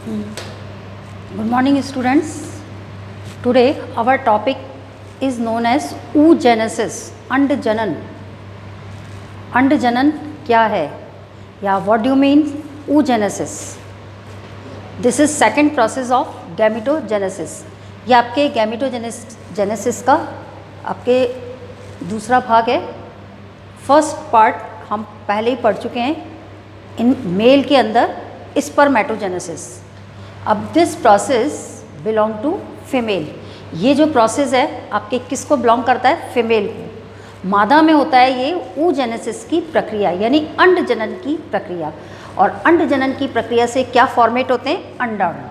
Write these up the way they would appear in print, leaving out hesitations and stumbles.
Good morning, students. Today our topic is known as oogenesis, अंडजनन. अंडजनन क्या है या what do you mean oogenesis? This is second process of gametogenesis. ये आपके gametogenesis का आपके दूसरा भाग है. फर्स्ट पार्ट हम पहले ही पढ़ चुके हैं इन मेल के अंदर स्पर्मेटोजेनेसिस. अब this process belong to female. ये जो प्रोसेस है आपके किसको बिलोंग करता है? फीमेल को. मादा में होता है ये oogenesis की प्रक्रिया यानी अंडजनन की प्रक्रिया. और अंडजनन की प्रक्रिया से क्या फॉर्मेट होते हैं? अंडाणु.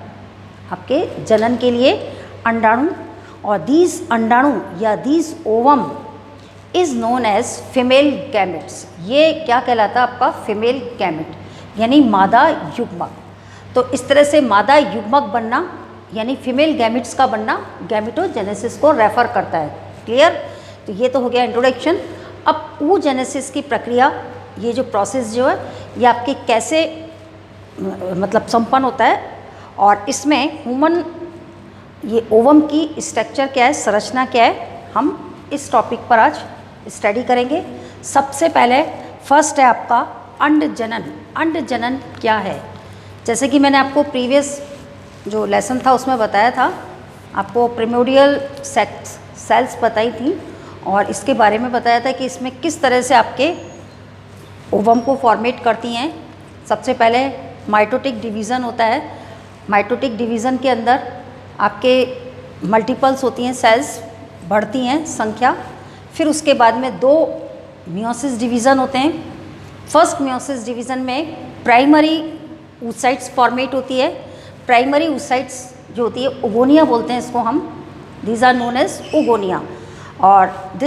आपके जनन के लिए अंडाणु. और दीज अंडाणु या these ovum is known as female gametes. ये क्या कहलाता है आपका? फीमेल गैमेट यानी मादा युग्मक. तो इस तरह से मादा युग्मक बनना यानी फीमेल गैमेट्स का बनना गैमेटोजेनेसिस को रेफर करता है. क्लियर? तो ये तो हो गया इंट्रोडक्शन. अब oogenesis की प्रक्रिया, ये जो प्रोसेस जो है ये आपके कैसे मतलब संपन्न होता है और इसमें ह्यूमन ये ओवम की स्ट्रक्चर क्या है, संरचना क्या है, हम इस टॉपिक पर आज स्टडी करेंगे. सबसे पहले फर्स्ट है आपका अंडजनन. अंडजनन क्या है? जैसे कि मैंने आपको प्रीवियस जो लेसन था उसमें बताया था, आपको प्रिमोडियल सेल्स बताई थी और इसके बारे में बताया था कि इसमें किस तरह से आपके ओवम को फॉर्मेट करती हैं. सबसे पहले माइटोटिक डिवीज़न होता है. माइटोटिक डिवीज़न के अंदर आपके मल्टीपल्स होती हैं, सेल्स बढ़ती हैं संख्या. फिर उसके बाद में दो मियोसिस डिवीज़न होते हैं. फर्स्ट मियोसिस डिवीज़न में प्राइमरी oocytes फॉर्मेट होती है. प्राइमरी oocytes जो होती है ओगोनिया बोलते हैं इसको हम. These are known as oogonia. और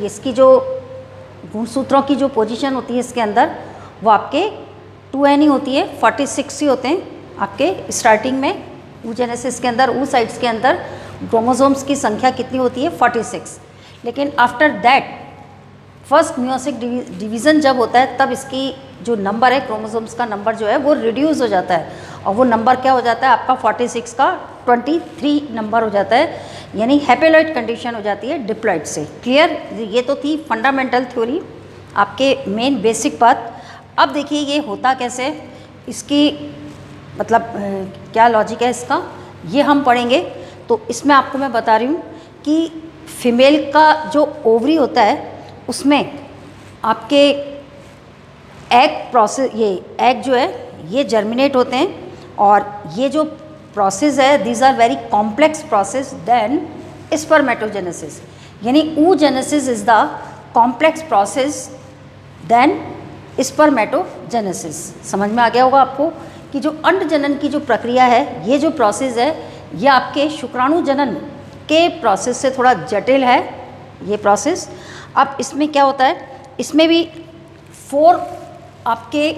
इसकी जो गुणसूत्रों की जो पोजीशन होती है इसके अंदर वो आपके 2n ही होती है, 46 ही होते हैं आपके स्टार्टिंग में. oogenesis के अंदर oocytes के अंदर क्रोमोसोम्स की संख्या कितनी होती है? 46. लेकिन आफ्टर दैट फर्स्ट मियोसिक डिवीज़न जब होता है तब इसकी जो नंबर है क्रोमोसोम्स का नंबर जो है वो रिड्यूस हो जाता है और वो नंबर क्या हो जाता है आपका 46 का 23 नंबर हो जाता है यानी हैप्लॉइड कंडीशन हो जाती है डिप्लॉइड से. क्लियर? ये तो थी फंडामेंटल थ्योरी, आपके मेन बेसिक बात. अब देखिए ये होता कैसे, इसकी मतलब क्या लॉजिक है इसका, ये हम पढ़ेंगे. तो इसमें आपको मैं बता रही हूँ कि फीमेल का जो ओवरी होता है उसमें आपके एग प्रोसेस, ये एग जो है ये जर्मिनेट होते हैं और ये जो प्रोसेस है these are very complex process than spermatogenesis. यानी oogenesis is the complex process than spermatogenesis. समझ में आ गया होगा आपको कि जो अंडजनन की जो प्रक्रिया है, ये जो प्रोसेस है ये आपके शुक्राणु जनन के प्रोसेस से थोड़ा जटिल है ये प्रोसेस. अब इसमें क्या होता है, इसमें भी 4 आपके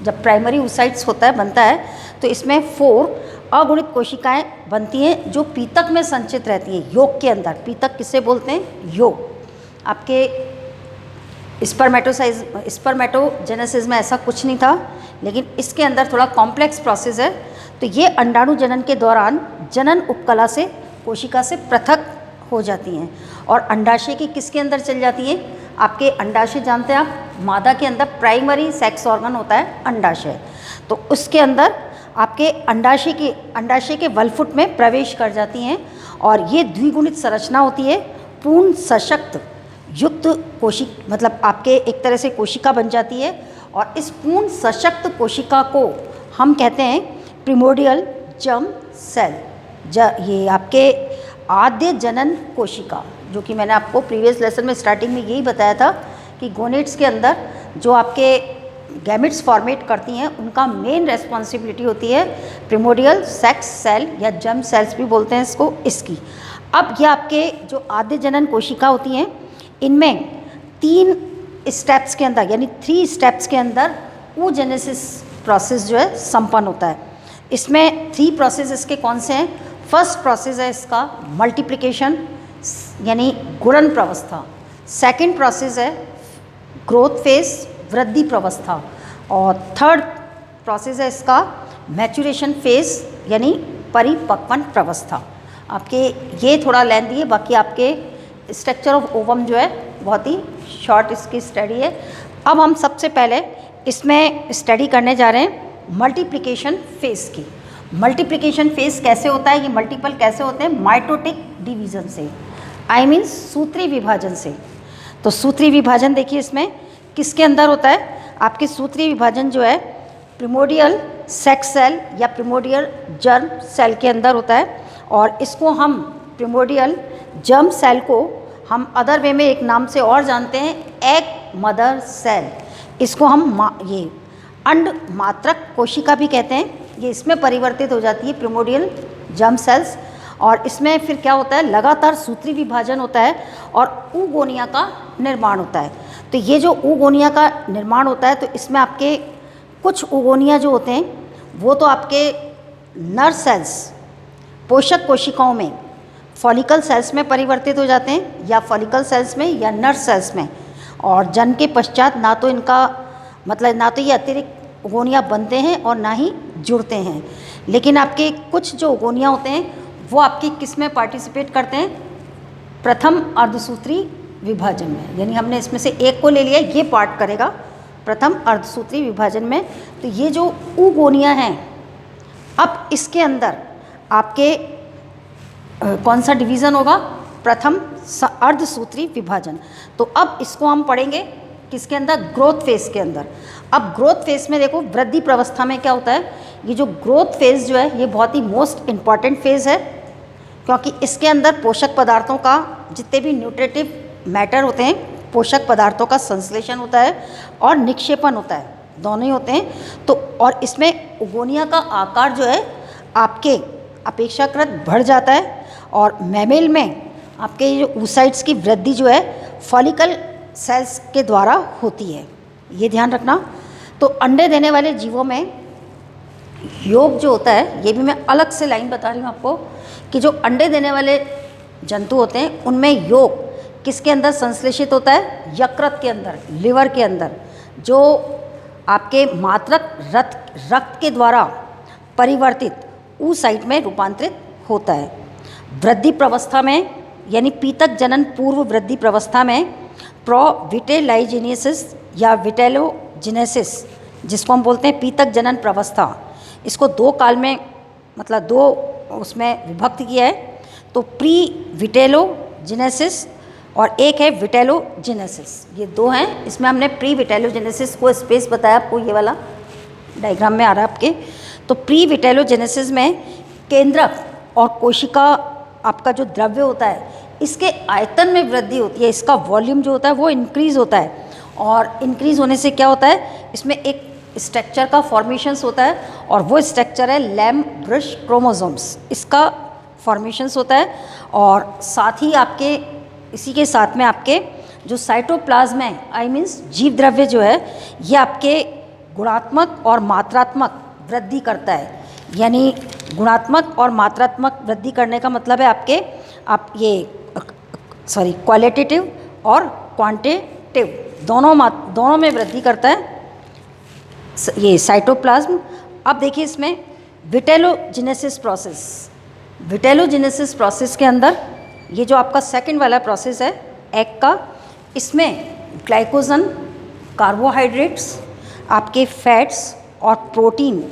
जब प्राइमरी oocytes होता है बनता है तो इसमें 4 अगुणित कोशिकाएं बनती हैं जो पीतक में संचित रहती हैं, योक के अंदर. पीतक किसे बोलते हैं? योक. आपके स्पर्मेटोजेनेसिस में ऐसा कुछ नहीं था लेकिन इसके अंदर थोड़ा कॉम्प्लेक्स प्रोसेस है. तो ये अंडाणु जनन के दौरान जनन उपकला से कोशिका से पृथक हो जाती हैं और अंडाशय की किसके अंदर चल जाती हैं? आपके अंडाशय जानते हैं आप, मादा के अंदर प्राइमरी सेक्स ऑर्गन होता है अंडाशय. तो उसके अंदर आपके अंडाशय के वलफुट में प्रवेश कर जाती हैं और ये द्विगुणित संरचना होती है. पूर्ण सशक्त युक्त मतलब आपके एक तरह से कोशिका बन जाती है और इस पूर्ण सशक्त कोशिका को हम कहते हैं प्रिमोडियल जर्म सेल. ये आपके आद्य जनन कोशिका, जो कि मैंने आपको प्रीवियस लेसन में स्टार्टिंग में यही बताया था कि गोनेट्स के अंदर जो आपके गैमेट्स फॉर्मेट करती हैं उनका मेन रेस्पॉन्सिबिलिटी होती है प्रिमोडियल सेक्स सेल या जर्म सेल्स भी बोलते हैं इसको, इसकी. अब ये आपके जो आद्य जनन कोशिका होती हैं इनमें 3 स्टेप्स के अंदर यानी 3 स्टेप्स के अंदर oogenesis प्रोसेस जो है संपन्न होता है. इसमें 3 प्रोसेस इसके कौन से हैं? फर्स्ट प्रोसेस है इसका मल्टीप्लिकेशन यानी गुणन प्रवस्था. सेकंड प्रोसेस है ग्रोथ फेज, वृद्धि प्रवस्था. और थर्ड प्रोसेस है इसका मैचुरेशन फेज यानी परिपक्वन प्रावस्था। आपके ये थोड़ा लेंथी है, बाकी आपके स्ट्रक्चर ऑफ ओवम जो है बहुत ही शॉर्ट इसकी स्टडी है। अब हम सबसे पहले इसमें स्टडी करने जा रहे हैं मल्टीप्लिकेशन फेज की। मल्टीप्लिकेशन फेज कैसे होता है, ये मल्टीपल कैसे होते हैं, माइटोटिक डिवीज़न से, आई मीन सूत्री विभाजन से। तो सूत्री विभाजन देखिए इसमें किसके अंदर होता है, आपके सूत्री विभाजन जो है प्रिमोडियल सेक्स सेल या प्रिमोडियल जर्म सेल के अंदर होता है। और इसको हम प्रिमोडियल जर्म सेल को हम अदर वे में एक नाम से और जानते हैं, एग मदर सेल। इसको हम ये अंड मात्रक कोशिका भी कहते हैं। ये इसमें परिवर्तित हो जाती है प्रिमोडियल जर्म सेल्स, और इसमें फिर क्या होता है, लगातार सूत्री विभाजन होता है और ऊगोनिया का निर्माण होता है। तो ये जो ऊगोनिया का निर्माण होता है, तो इसमें आपके कुछ ऊगोनिया जो होते हैं वो तो आपके नर सेल्स पोषक कोशिकाओं में फॉलिकल सेल्स में परिवर्तित हो जाते हैं, या फॉलिकल सेल्स में या नर सेल्स में, और जन्म के पश्चात ना तो इनका मतलब ना तो ये अतिरिक्त ऊगोनिया बनते हैं और ना ही जुड़ते हैं। लेकिन आपके कुछ जो ऊगोनिया होते हैं वो आपकी किस में पार्टिसिपेट करते हैं, प्रथम अर्धसूत्री विभाजन में। यानी हमने इसमें से एक को ले लिया, ये पार्ट करेगा प्रथम अर्धसूत्री विभाजन में। तो ये जो ऊगोनिया हैं, अब इसके अंदर आपके कौन सा डिवीज़न होगा, प्रथम अर्धसूत्री विभाजन। तो अब इसको हम पढ़ेंगे किसके अंदर, ग्रोथ फेज के अंदर। अब ग्रोथ फेज में देखो वृद्धि प्रावस्था में क्या होता है, ये जो ग्रोथ फेज जो है ये बहुत ही मोस्ट इम्पॉर्टेंट फेज है, क्योंकि इसके अंदर पोषक पदार्थों का जितने भी न्यूट्रिटिव मैटर होते हैं, पोषक पदार्थों का संश्लेषण होता है और निक्षेपण होता है, दोनों ही होते हैं। तो और इसमें ऊगोनिया का आकार जो है आपके अपेक्षाकृत बढ़ जाता है, और मैमेल में आपके ये जो oocytes की वृद्धि जो है फॉलिकल सेल्स के द्वारा होती है, ये ध्यान रखना। तो अंडे देने वाले जीवों में योग जो होता है, ये भी मैं अलग से लाइन बता रही हूँ आपको, कि जो अंडे देने वाले जंतु होते हैं उनमें योग किसके अंदर संश्लेषित होता है, यकृत के अंदर, लिवर के अंदर, जो आपके मात्रक रक्त के द्वारा परिवर्तित oocyte में रूपांतरित होता है। वृद्धि प्रावस्था में यानी पीतक जनन पूर्व वृद्धि प्रावस्था में प्रोविटेलाइजेनेसिस या विटेलोजेनेसिस, जिसको हम बोलते हैं पीतक जनन प्रावस्था, इसको दो काल में मतलब दो उसमें विभक्त किया है। तो प्री विटेलोजेनेसिस और एक है विटेलोजेनेसिस, ये दो हैं। इसमें हमने प्री विटेलोजेनेसिस को स्पेस बताया आपको, ये वाला डायग्राम में आ रहा है आपके। तो प्री विटेलोजेनेसिस में केंद्रक और कोशिका आपका जो द्रव्य होता है इसके आयतन में वृद्धि होती है, इसका वॉल्यूम जो होता है वो इंक्रीज़ होता है, और इंक्रीज़ होने से क्या होता है, इसमें एक स्ट्रक्चर का फॉर्मेशंस होता है, और वो स्ट्रक्चर है लैम ब्रश क्रोमोसोम्स, इसका फॉर्मेशंस होता है। और साथ ही आपके इसी के साथ में आपके जो साइटोप्लाज्म है, आई मीन्स जीव द्रव्य जो है, ये आपके गुणात्मक और मात्रात्मक वृद्धि करता है। यानी गुणात्मक और मात्रात्मक वृद्धि करने का मतलब है आपके क्वालिटेटिव और क्वांटिटेटिव दोनों में वृद्धि करता है ये साइटोप्लाज्म। अब देखिए इसमें विटेलोजेनेसिस प्रोसेस के अंदर ये जो आपका सेकंड वाला प्रोसेस है एग का, इसमें ग्लाइकोजन, कार्बोहाइड्रेट्स, आपके फैट्स और प्रोटीन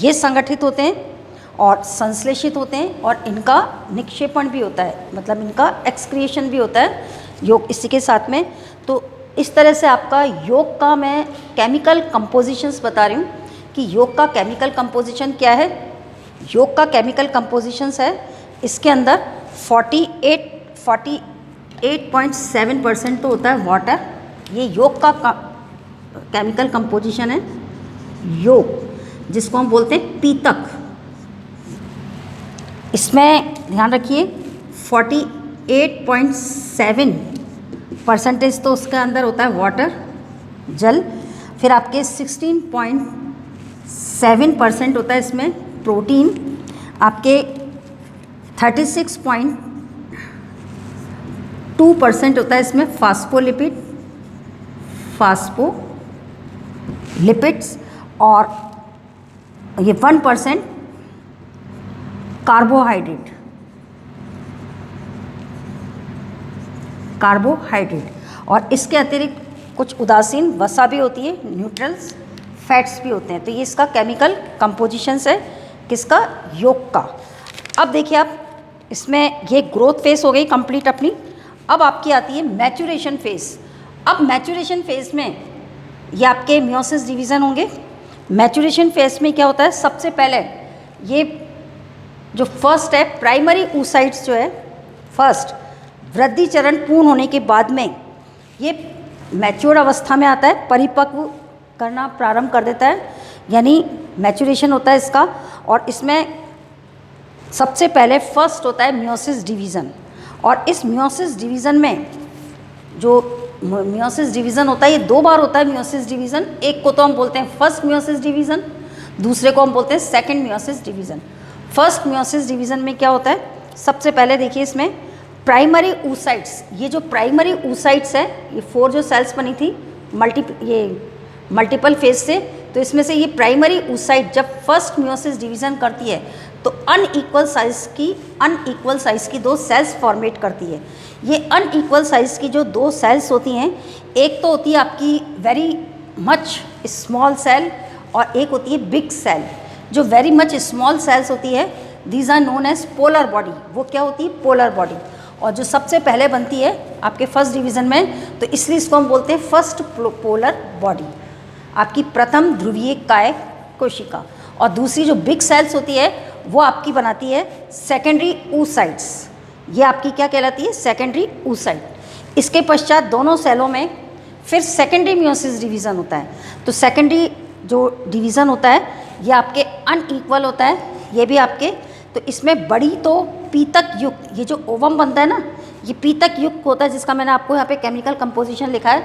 ये संगठित होते हैं और संश्लेषित होते हैं, और इनका निक्षेपण भी होता है, मतलब इनका एक्सक्रिएशन भी होता है योग इसी के साथ में। तो इस तरह से आपका योग का मैं केमिकल कंपोजिशंस बता रही हूँ कि योग का केमिकल कंपोजिशन क्या है। योग का केमिकल कंपोजिशंस है, इसके अंदर 48.7% तो होता है वाटर, ये योग का केमिकल कंपोजिशन है योग, जिसको हम बोलते हैं पीतक। इसमें ध्यान रखिए 48.7% तो उसके अंदर होता है वाटर, जल। फिर आपके 16.7% होता है इसमें प्रोटीन, आपके 36.2% होता है इसमें फास्फोलिपिड्स, और ये 1% कार्बोहाइड्रेट और इसके अतिरिक्त कुछ उदासीन वसा भी होती है, न्यूट्रल्स, फैट्स भी होते हैं। तो ये इसका केमिकल कंपोजिशंस है किसका, योग का। अब देखिए आप इसमें ये ग्रोथ फेज हो गई कंप्लीट अपनी। अब आपकी आती है मैच्यूरेशन फेज। अब मैच्यूरेशन फेज में ये आपके मियोसिस डिवीज़न होंगे। मैच्यूरेशन फेज में क्या होता है, सबसे पहले ये जो फर्स्ट है प्राइमरी oocytes जो है, फर्स्ट वृद्धि चरण पूर्ण होने के बाद में ये मैच्योर अवस्था में आता है, परिपक्व करना प्रारंभ कर देता है, यानी मैच्यूरेशन होता है इसका। और इसमें सबसे पहले फर्स्ट होता है मियोसिस डिवीज़न। और इस मियोसिस डिवीज़न में जो मियोसिस डिवीज़न होता है ये 2 बार होता है मियोसिस डिवीज़न। एक को तो हम बोलते हैं फर्स्ट मियोसिस डिवीज़न, दूसरे को हम बोलते हैं second meiosis division. First meiosis division में क्या होता है, सबसे पहले देखिए इसमें प्राइमरी oocytes, ये जो प्राइमरी oocytes है, ये 4 जो सेल्स बनी थी मल्टीपल फेज से, तो इसमें से ये प्राइमरी oocyte जब फर्स्ट मियोसिस डिवीज़न करती है तो अनइक्वल साइज़ की 2 सेल्स फॉर्मेट करती है। ये अनइक्वल साइज़ की जो 2 सेल्स होती हैं, एक तो होती है आपकी वेरी मच स्मॉल सेल और एक होती है बिग सेल। जो वेरी मच स्मॉल सेल्स होती है these are known as polar body, वो क्या होती है, पोलर बॉडी। और जो सबसे पहले बनती है आपके फर्स्ट डिवीज़न में, तो इसलिए इसको हम बोलते हैं फर्स्ट पोलर बॉडी, आपकी प्रथम ध्रुवीय काय कोशिका। और दूसरी जो बिग सेल्स होती है वो आपकी बनाती है सेकेंडरी oocytes, ये आपकी क्या कहलाती है, सेकेंडरी oocyte। इसके पश्चात दोनों सेलों में फिर सेकेंडरी मियोसिस डिवीज़न होता है। तो सेकेंडरी जो डिवीज़न होता है ये आपके अनइक्वल होता है, ये भी आपके, तो इसमें बड़ी तो पीतक युक्त, ये जो ओवम बनता है ना, ये पीतक युक्त होता है, जिसका मैंने आपको यहाँ पे केमिकल कंपोजिशन लिखा है।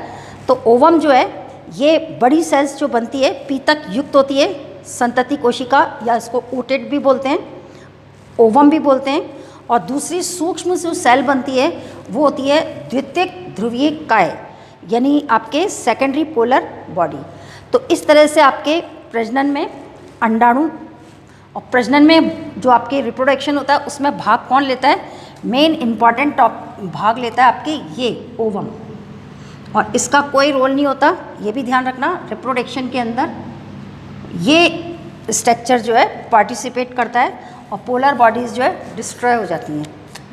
तो ओवम जो है ये बड़ी सेल्स जो बनती है पीतक युक्त होती है, संतति कोशिका या इसको ओटेट भी बोलते हैं, ओवम भी बोलते हैं। और दूसरी सूक्ष्म जो सेल बनती है वो होती है द्वितीयक ध्रुवीय काय, यानी आपके सेकेंडरी पोलर बॉडी। तो इस तरह से आपके प्रजनन में अंडाणु, और प्रजनन में जो आपके रिप्रोडक्शन होता है उसमें भाग कौन लेता है, मेन इम्पॉर्टेंट भाग लेता है आपके ये ओवम, और इसका कोई रोल नहीं होता, ये भी ध्यान रखना। रिप्रोडक्शन के अंदर ये स्ट्रक्चर जो है पार्टिसिपेट करता है और पोलर बॉडीज़ जो है डिस्ट्रॉय हो जाती हैं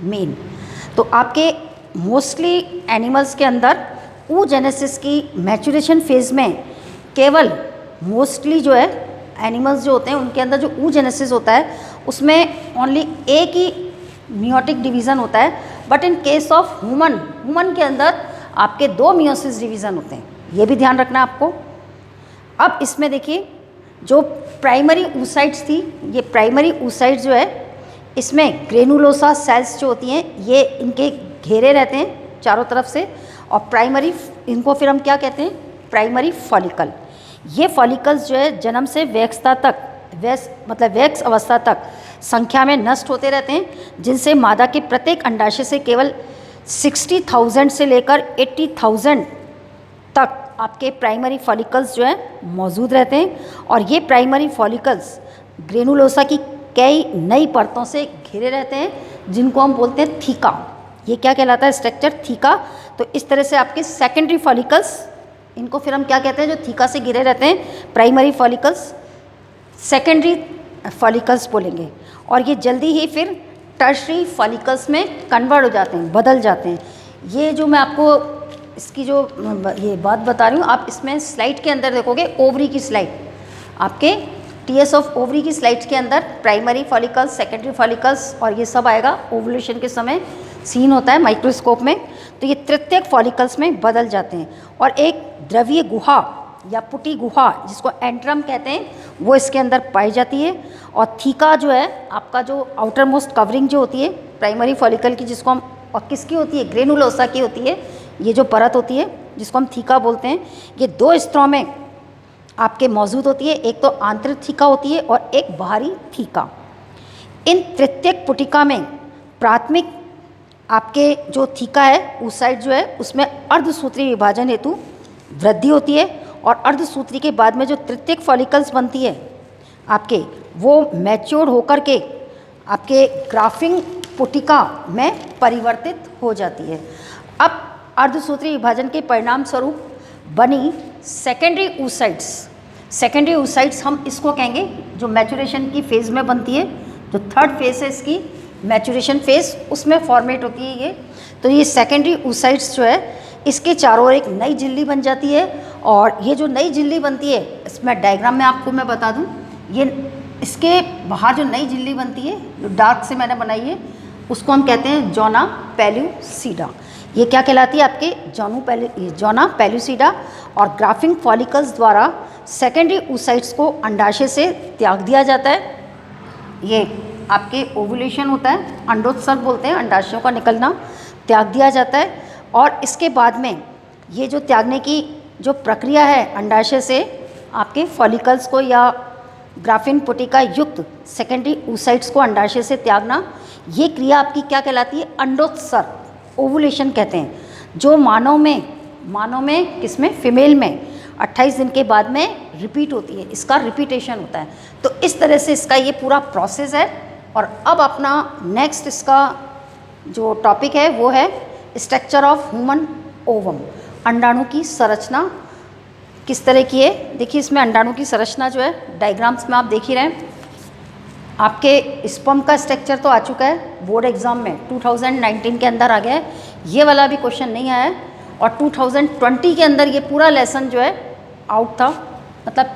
मेन। तो आपके मोस्टली एनिमल्स के अंदर oogenesis की मैच्यूरेशन फेज़ में केवल मोस्टली जो है एनिमल्स जो होते हैं उनके अंदर जो oogenesis होता है उसमें ओनली एक ही मियोटिक डिवीज़न होता है। But in case of human के अंदर आपके 2 मियोसिस डिवीज़न होते हैं, ये भी ध्यान रखना आपको। अब इसमें देखिए जो प्राइमरी oocytes थी, ये प्राइमरी oocytes जो है इसमें ग्रेनुलोसा सेल्स जो होती हैं ये इनके घेरे रहते हैं चारों तरफ से, और प्राइमरी, इनको फिर हम क्या कहते हैं, प्राइमरी फॉलिकल। ये फॉलिकल्स जो है जन्म से वैक्सता तक, वैक्स अवस्था तक संख्या में नष्ट होते रहते हैं, जिनसे मादा के प्रत्येक अंडाशय से केवल 60,000 से लेकर 80,000 तक आपके प्राइमरी फॉलिकल्स जो है मौजूद रहते हैं। और ये प्राइमरी फॉलिकल्स ग्रेनुलोसा की कई नई परतों से घिरे रहते हैं, जिनको हम बोलते हैं थीका। ये क्या कहलाता है, स्ट्रक्चर थीका। तो इस तरह से आपके सेकेंडरी फॉलिकल्स, इनको फिर हम क्या कहते हैं, जो थीका से घिरे रहते हैं, प्राइमरी फॉलिकल्स, सेकेंडरी फॉलिकल्स बोलेंगे। और ये जल्दी ही फिर टर्शरी फॉलिकल्स में कन्वर्ट हो जाते हैं, बदल जाते हैं। ये जो मैं आपको इसकी जो ये बात बता रही हूँ, आप इसमें स्लाइड के अंदर देखोगे, ओवरी की स्लाइड, आपके टीएस ऑफ ओवरी की स्लाइड्स के अंदर प्राइमरी फॉलिकल्स, सेकेंडरी फॉलिकल्स और ये सब आएगा। ओवुलेशन के समय सीन होता है माइक्रोस्कोप में, तो ये तृतीयक फॉलिकल्स में बदल जाते हैं। और एक द्रवीय गुहा या पुटी गुहा, जिसको एंट्रम कहते हैं, वो इसके अंदर पाई जाती है। और थीका जो है आपका, जो आउटर मोस्ट कवरिंग जो होती है प्राइमरी फॉलिकल की, जिसको हम, और किसकी होती है, ग्रेनुलोसा की होती है, ये जो परत होती है जिसको हम थीका बोलते हैं, ये 2 स्तरों में आपके मौजूद होती है। एक तो आंतरिक थीका होती है और एक बाहरी थीका। इन तृतीयक पुटिका में प्राथमिक आपके जो थीका है उस साइड जो है उसमें अर्धसूत्री विभाजन हेतु वृद्धि होती है, और अर्धसूत्री के बाद में जो तृतीयक फॉलिकल्स बनती है आपके वो मैच्योर होकर के आपके ग्राफिंग पुटिका में परिवर्तित हो जाती है। अब अर्धसूत्री विभाजन के परिणाम स्वरूप बनी सेकेंडरी oocytes, सेकेंडरी oocytes हम इसको कहेंगे जो मैचुरेशन की फेज़ में बनती है, जो थर्ड फेज़ है इसकी मैचुरेशन फेज़, उसमें फॉर्मेट होती है ये। तो ये सेकेंडरी oocytes जो है इसके चारों ओर एक नई झिल्ली बन जाती है, और ये जो नई झिल्ली बनती है इसमें डायग्राम में आपको मैं बता दूं, ये इसके बाहर जो नई झिल्ली बनती है जो डार्क से मैंने बनाई है उसको हम कहते हैं जोना पेल्यूसिडा। ये क्या कहलाती है आपके जोना पेल्यूसिडा, और ग्राफिंग फॉलिकल्स द्वारा सेकेंडरी oocytes को अंडाशय से त्याग दिया जाता है। ये आपके ओवुलेशन होता है, अंडोत्सर्ग बोलते हैं, अंडाशयों का निकलना त्याग दिया जाता है। और इसके बाद में ये जो त्यागने की जो प्रक्रिया है अंडाशय से आपके फॉलिकल्स को या ग्राफिन पुटिका युक्त सेकेंडरी oocytes को अंडाशय से त्यागना, ये क्रिया आपकी क्या कहलाती है? अंडोत्सर्ग, ओवुलेशन कहते हैं, जो मानव में किसमें? फीमेल में 28 दिन के बाद में रिपीट होती है, इसका रिपीटेशन होता है। तो इस तरह से इसका ये पूरा प्रोसेस है। और अब अपना नेक्स्ट इसका जो टॉपिक है वो है स्ट्रक्चर ऑफ ह्यूमन ओवम। अंडाणु की संरचना किस तरह की है? देखिए इसमें अंडाणु की संरचना जो है डायग्राम्स में आप देख ही रहे हैं। आपके स्पर्म का स्ट्रक्चर तो आ चुका है, बोर्ड एग्जाम में 2019 के अंदर आ गया है, ये वाला भी क्वेश्चन नहीं आया है। और 2020 के अंदर ये पूरा लेसन जो है आउट था, मतलब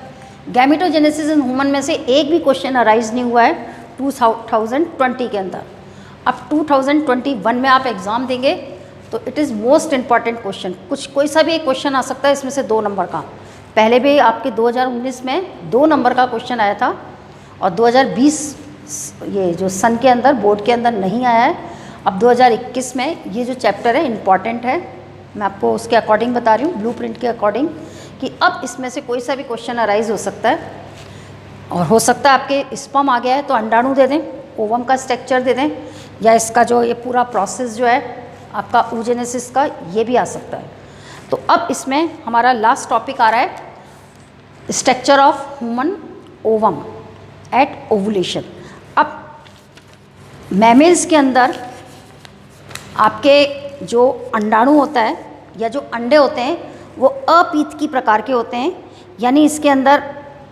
गैमेटोजेनेसिस इन ह्यूमन में से एक भी क्वेश्चन अराइज नहीं हुआ है 2020 के अंदर। अब 2021 में आप एग्ज़ाम देंगे तो it is most important question. कोई सा भी एक क्वेश्चन आ सकता है इसमें से 2 नंबर का। पहले भी आपके 2019 में 2 नंबर का क्वेश्चन आया था, और 2020 ये जो सन के अंदर बोर्ड के अंदर नहीं आया है। अब 2021 में ये जो चैप्टर है इम्पॉर्टेंट है, मैं आपको उसके अकॉर्डिंग बता रही हूँ, ब्लूप्रिंट के अकॉर्डिंग, कि अब इसमें से कोई सा भी क्वेश्चन अराइज हो सकता है। और हो सकता है आपके स्पर्म आ गया है तो अंडाणु दे दें, ओवम का स्ट्रक्चर दे दें, या इसका जो ये पूरा प्रोसेस जो है आपका oogenesis का, ये भी आ सकता है। तो अब इसमें हमारा लास्ट टॉपिक आ रहा है structure of human ovum at ovulation. अब मैमल्स के अंदर आपके जो अंडाणु होता है या जो अंडे होते हैं वो अपीतकी प्रकार के होते हैं, यानी इसके अंदर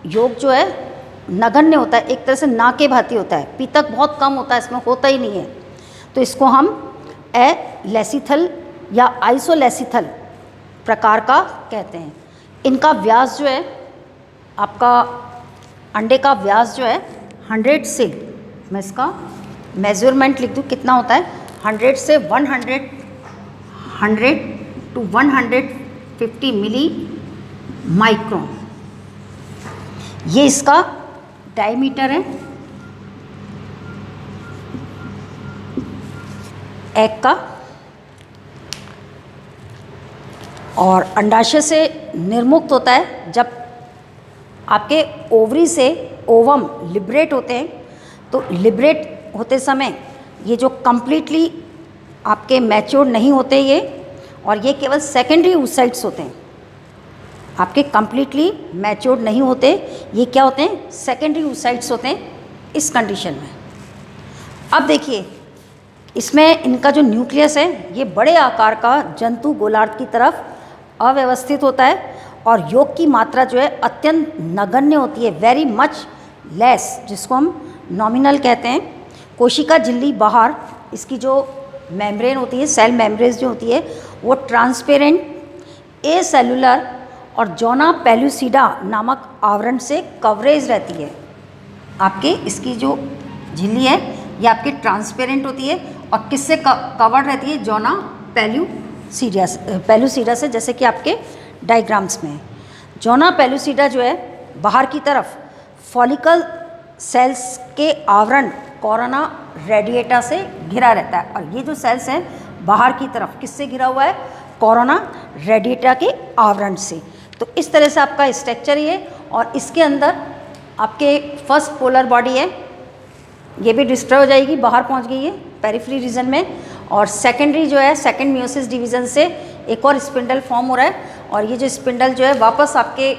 योग जो है नगण्य होता है, एक तरह से ना के भांति होता है, पीतक बहुत कम होता है, इसमें होता ही नहीं है। तो इसको हम एलेसिथल या आइसोलेसिथल प्रकार का कहते हैं। इनका व्यास जो है आपका अंडे का व्यास जो है 100 से, मैं इसका मेजरमेंट लिख दूँ कितना होता है, 100 से 100 टू 150 मिली माइक्रोन, ये इसका डायमीटर है एग का। और अंडाशय से निर्मुक्त होता है जब आपके ओवरी से ओवम लिबरेट होते हैं। तो लिबरेट होते समय ये जो कंप्लीटली आपके मैच्योर नहीं होते ये, और ये केवल सेकेंडरी oocytes होते हैं, आपके कंप्लीटली मैच्योर नहीं होते, ये क्या होते हैं? सेकेंडरी oocytes होते हैं इस कंडीशन में। अब देखिए इसमें इनका जो न्यूक्लियस है ये बड़े आकार का जंतु गोलार्ध की तरफ अव्यवस्थित होता है, और योग की मात्रा जो है अत्यंत नगण्य होती है, वेरी मच लेस, जिसको हम नॉमिनल कहते हैं। कोशिका झिल्ली बाहर इसकी जो मेम्ब्रेन होती है, सेल मेम्ब्रेन जो होती है, वो ट्रांसपेरेंट ए सेलुलर और जोना पेल्यूसिडा नामक आवरण से कवरेज रहती है। आपके इसकी जो झिल्ली है ये आपकी ट्रांसपेरेंट होती है, और किससे कवर्ड रहती है? जोना पेल्यूसिडा से, जैसे कि आपके डायग्राम्स में है। जोना पेल्यूसिडा जो है बाहर की तरफ फॉलिकल सेल्स के आवरण कोरोना रेडिएटा से घिरा रहता है, और ये जो सेल्स हैं बाहर की तरफ किससे घिरा हुआ है? कोरोना रेडिएटा के आवरण से। तो इस तरह से आपका स्ट्रक्चर ये, और इसके अंदर आपके फर्स्ट पोलर बॉडी है, ये भी डिस्ट्रॉय हो जाएगी, बाहर पहुंच गई है पेरिफेरी रीजन में। और सेकेंडरी जो है सेकेंड मियोसिस डिवीज़न से एक और स्पिंडल फॉर्म हो रहा है, और ये जो स्पिंडल जो है वापस आपके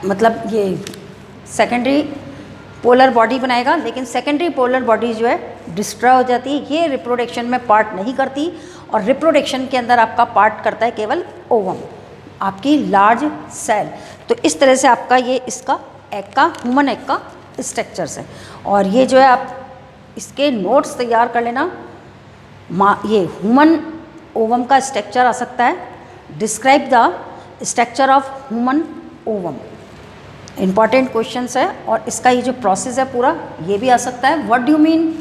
मतलब ये सेकेंडरी पोलर बॉडी बनाएगा, लेकिन सेकेंडरी पोलर बॉडी जो है डिस्ट्रॉय हो जाती है, ये रिप्रोडक्शन में पार्ट नहीं करती, और रिप्रोडक्शन के अंदर आपका पार्ट करता है केवल ओवम, आपकी लार्ज सेल। तो इस तरह से आपका ये इसका एग का, ह्यूमन एग का स्ट्रक्चर्स है। और ये जो है आप इसके नोट्स तैयार कर लेना। ये ह्यूमन ओवम का स्ट्रक्चर आ सकता है, describe the structure of human ovum, important questions है। और इसका ये जो प्रोसेस है पूरा ये भी आ सकता है। What do you mean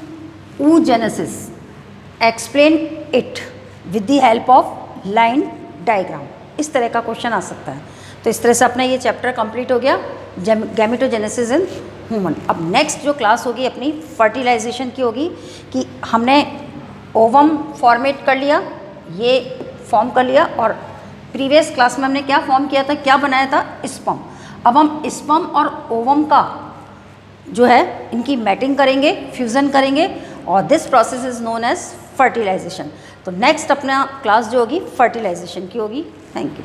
oogenesis, explain it with the help of line diagram, इस तरह का क्वेश्चन आ सकता है। तो इस तरह से अपना ये चैप्टर कंप्लीट हो गया, गैमेटोजेनेसिस इन ह्यूमन। अब नेक्स्ट जो क्लास होगी अपनी फर्टिलाइजेशन की होगी, कि हमने ओवम फॉर्मेट कर लिया, ये फॉर्म कर लिया, और प्रीवियस क्लास में हमने क्या फॉर्म किया था, क्या बनाया था, स्पर्म। अब हम स्पर्म और ओवम का जो है इनकी मैटिंग करेंगे, फ्यूज़न करेंगे, और this process is known as fertilisation. तो नेक्स्ट अपना क्लास जो होगी फर्टिलाइजेशन की होगी। Thank you.